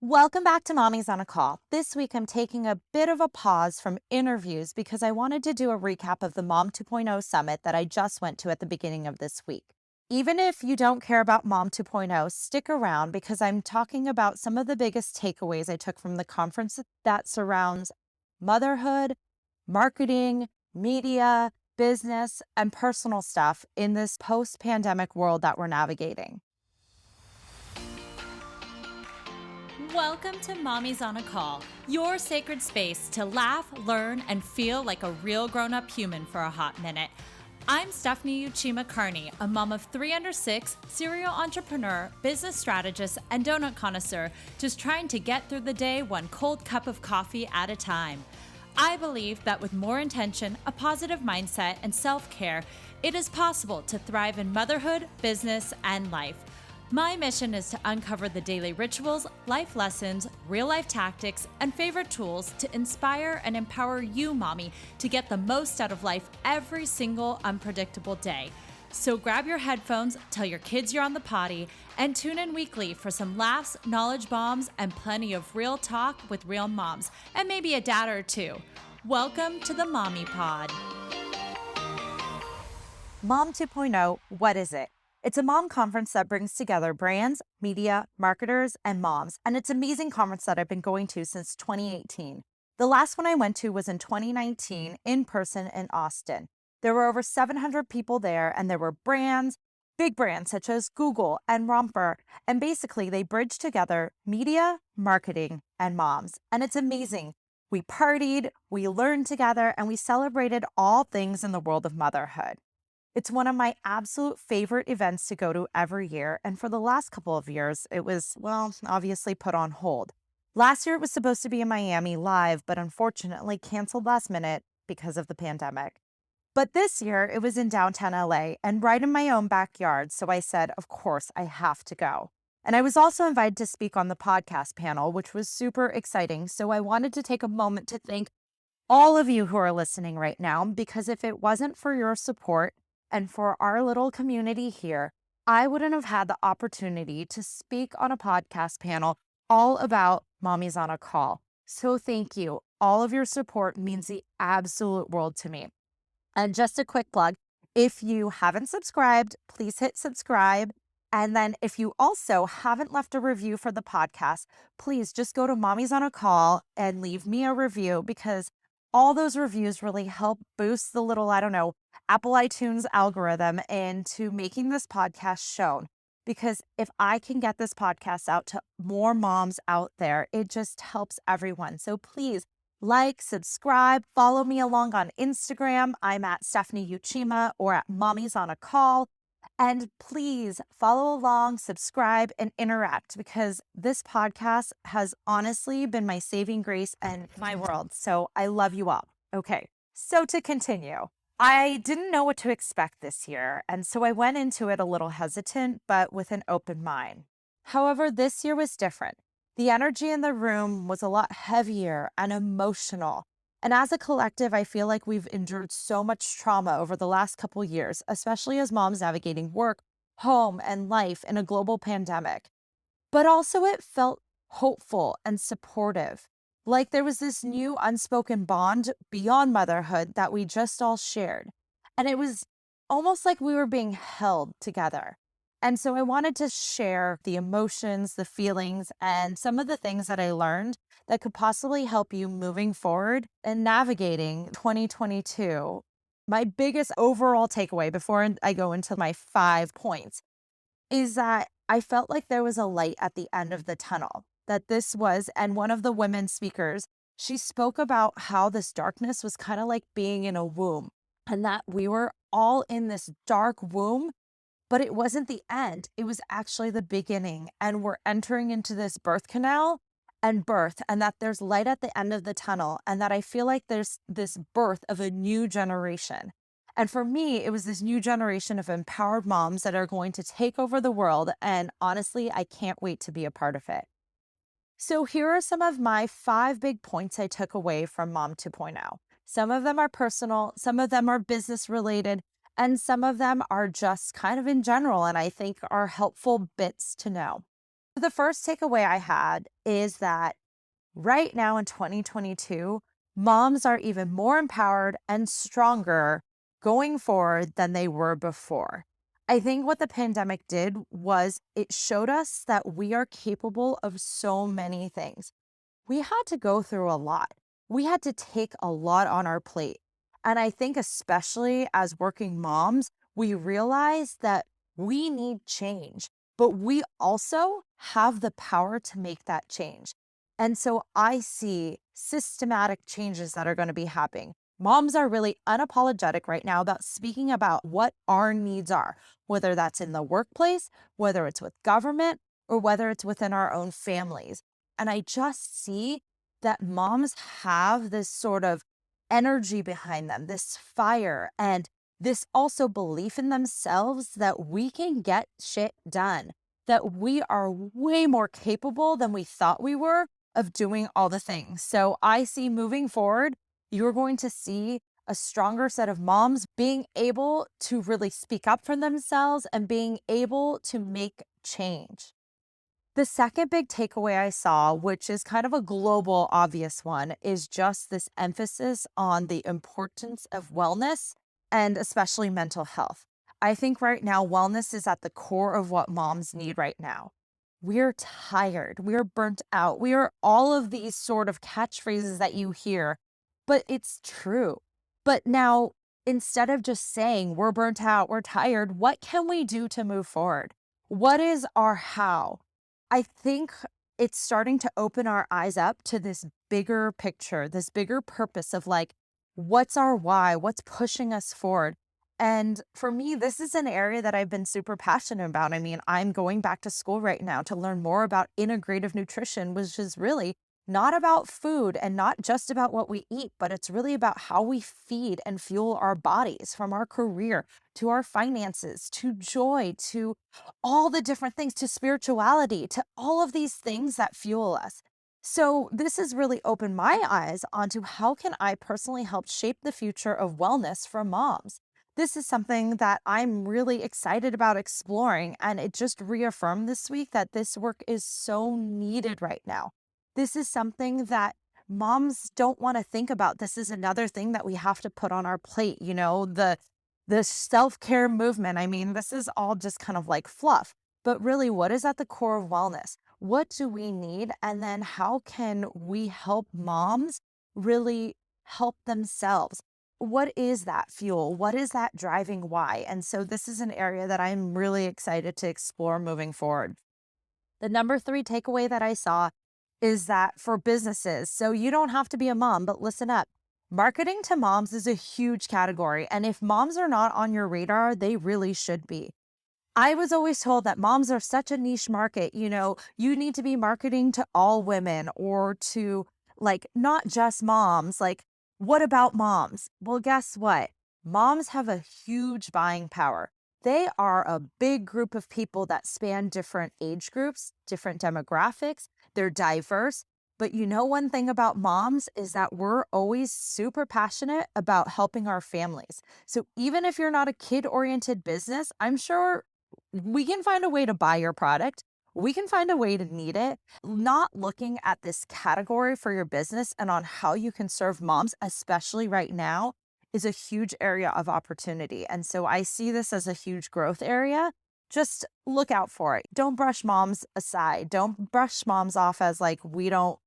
Welcome back to Mommy's on a Call. This week, I'm taking a bit of a pause from interviews because I wanted to do a recap of the Mom 2.0 summit that I just went to at the beginning of this week. Even if you don't care about Mom 2.0, stick around because I'm talking about some of the biggest takeaways I took from the conference that surrounds motherhood, marketing, media, business, and personal stuff in this post pandemic world that we're navigating. Welcome to Mommy's on a Call, your sacred space to laugh, learn, and feel like a real grown-up human for a hot minute. I'm Stephanie Uchima Carney, a mom of 3 under 6, serial entrepreneur, business strategist, and donut connoisseur, just trying to get through the day one cold cup of coffee at a time. I believe that with more intention, a positive mindset, and self-care, it is possible to thrive in motherhood, business, and life. My mission is to uncover the daily rituals, life lessons, real-life tactics, and favorite tools to inspire and empower you, mommy, to get the most out of life every single unpredictable day. So grab your headphones, tell your kids you're on the potty, and tune in weekly for some laughs, knowledge bombs, and plenty of real talk with real moms, and maybe a dad or two. Welcome to the Mommy Pod. Mom 2.0, what is it? It's a mom conference that brings together brands, media, marketers, and moms, and it's an amazing conference that I've been going to since 2018. The last one I went to was in 2019 in person in Austin. There were over 700 people there, and there were brands, big brands such as Google and Romper, and basically they bridge together media, marketing, and moms, and it's amazing. We partied, we learned together, and we celebrated all things in the world of motherhood. It's one of my absolute favorite events to go to every year, and for the last couple of years, it was, well, obviously put on hold. Last year, it was supposed to be in Miami live, but unfortunately canceled last minute because of the pandemic. But this year, it was in downtown LA and right in my own backyard, so I said, of course, I have to go. And I was also invited to speak on the podcast panel, which was super exciting, so I wanted to take a moment to thank all of you who are listening right now, because if it wasn't for your support, and for our little community here, I wouldn't have had the opportunity to speak on a podcast panel all about Mommy's on a Call. So thank you. All of your support means the absolute world to me. And just a quick plug, if you haven't subscribed, please hit subscribe. And then if you also haven't left a review for the podcast, please just go to Mommy's on a Call and leave me a review, because all those reviews really help boost the little, Apple iTunes algorithm into making this podcast shown. Because if I can get this podcast out to more moms out there, it just helps everyone. So please like, subscribe, follow me along on Instagram. I'm at Stephanie Uchima or at Mommy's on a Call. And please follow along, subscribe, and interact, because this podcast has honestly been my saving grace and my world. So I love you all. Okay, so to continue, I didn't know what to expect this year, and so I went into it a little hesitant, but with an open mind. However, this year was different. The energy in the room was a lot heavier and emotional. And as a collective, I feel like we've endured so much trauma over the last couple years, especially as moms navigating work, home, and life in a global pandemic. But also it felt hopeful and supportive. Like there was this new unspoken bond beyond motherhood that we just all shared. And it was almost like we were being held together. And so I wanted to share the emotions, the feelings, and some of the things that I learned that could possibly help you moving forward and navigating 2022. My biggest overall takeaway before I go into my 5 points is that I felt like there was a light at the end of the tunnel. That this was, and one of the women speakers, she spoke about how this darkness was kind of like being in a womb, and that we were all in this dark womb, but it wasn't the end. It was actually the beginning. And we're entering into this birth canal and birth, and that there's light at the end of the tunnel, and that I feel like there's this birth of a new generation. And for me, it was this new generation of empowered moms that are going to take over the world. And honestly, I can't wait to be a part of it. So here are some of my 5 big points I took away from Mom 2.0. Some of them are personal, some of them are business related, and some of them are just kind of in general, and I think are helpful bits to know. The first takeaway I had is that right now in 2022, moms are even more empowered and stronger going forward than they were before. I think what the pandemic did was it showed us that we are capable of so many things. We had to go through a lot. We had to take a lot on our plate. And I think, especially as working moms, we realized that we need change, but we also have the power to make that change. And so I see systematic changes that are going to be happening. Moms are really unapologetic right now about speaking about what our needs are, whether that's in the workplace, whether it's with government, or whether it's within our own families. And I just see that moms have this sort of energy behind them, this fire, and this also belief in themselves that we can get shit done, that we are way more capable than we thought we were of doing all the things. So I see moving forward, you're going to see a stronger set of moms being able to really speak up for themselves and being able to make change. The second big takeaway I saw, which is kind of a global, obvious one, is just this emphasis on the importance of wellness and especially mental health. I think right now, wellness is at the core of what moms need right now. We're tired, we're burnt out, we are all of these sort of catchphrases that you hear, but it's true. But now, instead of just saying we're burnt out, we're tired, what can we do to move forward? What is our how? I think it's starting to open our eyes up to this bigger picture, this bigger purpose of like, what's our why? What's pushing us forward? And for me, this is an area that I've been super passionate about. I mean, I'm going back to school right now to learn more about integrative nutrition, which is really not about food and not just about what we eat, but it's really about how we feed and fuel our bodies from our career to our finances to joy to all the different things to spirituality, to all of these things that fuel us. So this has really opened my eyes onto how can I personally help shape the future of wellness for moms. This is something that I'm really excited about exploring, and it just reaffirmed this week that this work is so needed right now. This is something that moms don't want to think about. This is another thing that we have to put on our plate, the self-care movement. I mean, this is all just kind of like fluff, but really what is at the core of wellness? What do we need? And then how can we help moms really help themselves? What is that fuel? What is that driving why? And so this is an area that I'm really excited to explore moving forward. The number three takeaway that I saw is that for businesses, so you don't have to be a mom, but listen up. Marketing to moms is a huge category. And if moms are not on your radar, they really should be. I was always told that moms are such a niche market. You need to be marketing to all women or to like not just moms. Like, what about moms? Well, guess what? Moms have a huge buying power. They are a big group of people that span different age groups, different demographics. They're diverse. But one thing about moms is that we're always super passionate about helping our families. So even if you're not a kid oriented business, I'm sure we can find a way to buy your product. We can find a way to need it. Not looking at this category for your business and on how you can serve moms, especially right now, is a huge area of opportunity. And so I see this as a huge growth area. Just look out for it. Don't brush moms aside. Don't brush moms off as like, we don't.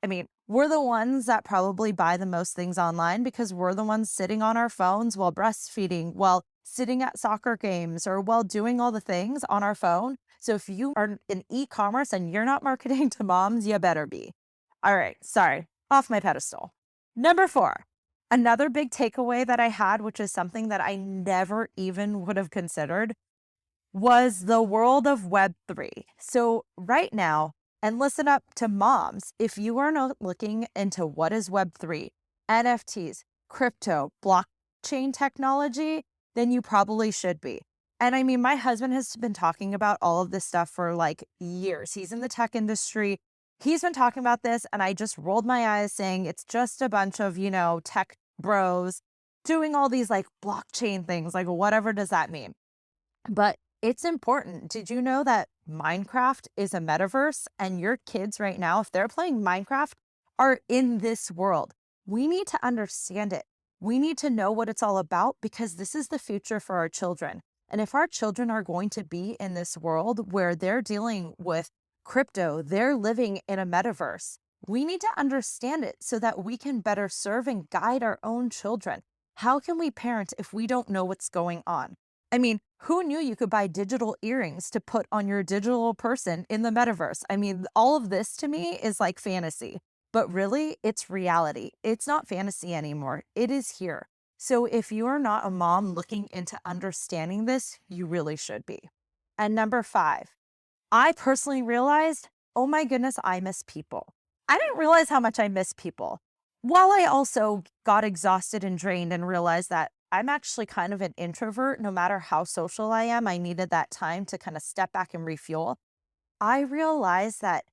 I mean, we're the ones that probably buy the most things online because we're the ones sitting on our phones while breastfeeding, while sitting at soccer games, or while doing all the things on our phone. So if you are in e-commerce and you're not marketing to moms, you better be. All right, sorry, off my pedestal. Number four, another big takeaway that I had, which is something that I never even would have considered, was the world of Web3. So, right now, and listen up to moms, if you are not looking into what is Web3, NFTs, crypto, blockchain technology, then you probably should be. And I mean, my husband has been talking about all of this stuff for like years. He's in the tech industry. He's been talking about this, and I just rolled my eyes saying it's just a bunch of, tech bros doing all these like blockchain things. Like, whatever does that mean? But It's important. Did you know that Minecraft is a metaverse and your kids right now, if they're playing Minecraft, are in this world? We need to understand it. We need to know what it's all about because this is the future for our children. And if our children are going to be in this world where they're dealing with crypto, they're living in a metaverse, we need to understand it so that we can better serve and guide our own children. How can we parent if we don't know what's going on? I mean, who knew you could buy digital earrings to put on your digital person in the metaverse? I mean, all of this to me is like fantasy, but really it's reality. It's not fantasy anymore. It is here. So if you are not a mom looking into understanding this, you really should be. And number 5, I personally realized, oh my goodness, I miss people. I didn't realize how much I miss people. While I also got exhausted and drained and realized that I'm actually kind of an introvert, no matter how social I am, I needed that time to kind of step back and refuel. I realized that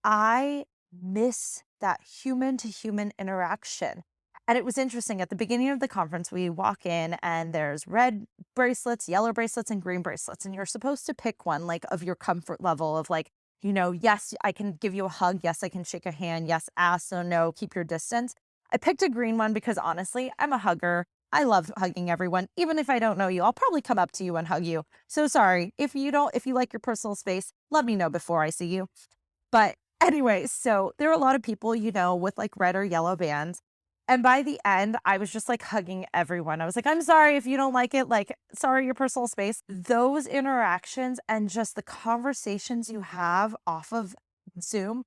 I miss that human to human interaction. And it was interesting. At the beginning of the conference, we walk in and there's red bracelets, yellow bracelets, and green bracelets. And you're supposed to pick one like of your comfort level of like, yes, I can give you a hug. Yes, I can shake a hand. Yes, ask. So no, keep your distance. I picked a green one because honestly, I'm a hugger. I love hugging everyone. Even if I don't know you, I'll probably come up to you and hug you. So sorry. If you like your personal space, let me know before I see you. But anyways, so there are a lot of people, with like red or yellow bands. And by the end, I was just like hugging everyone. I was like, I'm sorry if you don't like it. Like, sorry, your personal space. Those interactions and just the conversations you have off of Zoom.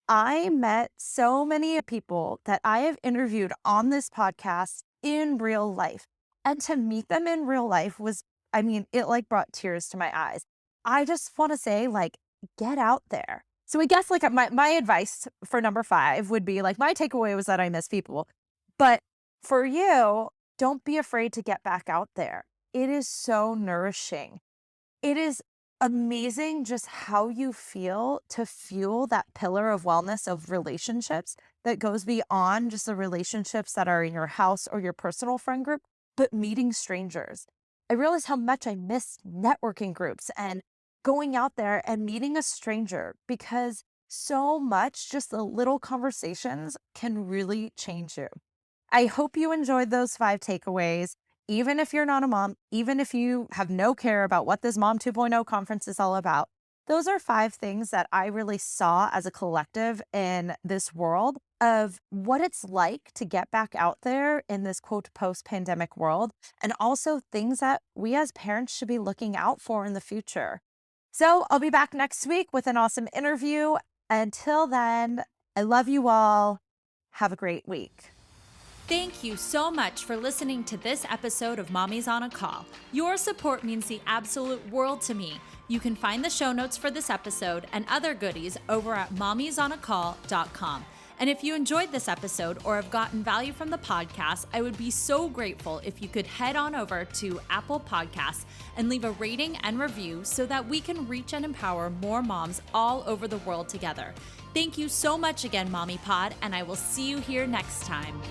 I met so many people that I have interviewed on this podcast in real life. And to meet them in real life was, I mean, it like brought tears to my eyes. I just want to say, like, get out there. So I guess like my advice for number 5 would be like my takeaway was that I miss people. But for you, don't be afraid to get back out there. It is so nourishing. It is amazing just how you feel to fuel that pillar of wellness of relationships that goes beyond just the relationships that are in your house or your personal friend group, but meeting strangers. I realized how much I miss networking groups and going out there and meeting a stranger because so much, just the little conversations can really change you. I hope you enjoyed those 5 takeaways. Even if you're not a mom, even if you have no care about what this Mom 2.0 conference is all about, those are 5 things that I really saw as a collective in this world of what it's like to get back out there in this quote post pandemic world, and also things that we as parents should be looking out for in the future. So I'll be back next week with an awesome interview. Until then, I love you all. Have a great week. Thank you so much for listening to this episode of Mommy's on a Call. Your support means the absolute world to me. You can find the show notes for this episode and other goodies over at mommysonacall.com. And if you enjoyed this episode or have gotten value from the podcast, I would be so grateful if you could head on over to Apple Podcasts and leave a rating and review so that we can reach and empower more moms all over the world together. Thank you so much again, Mommy Pod, and I will see you here next time.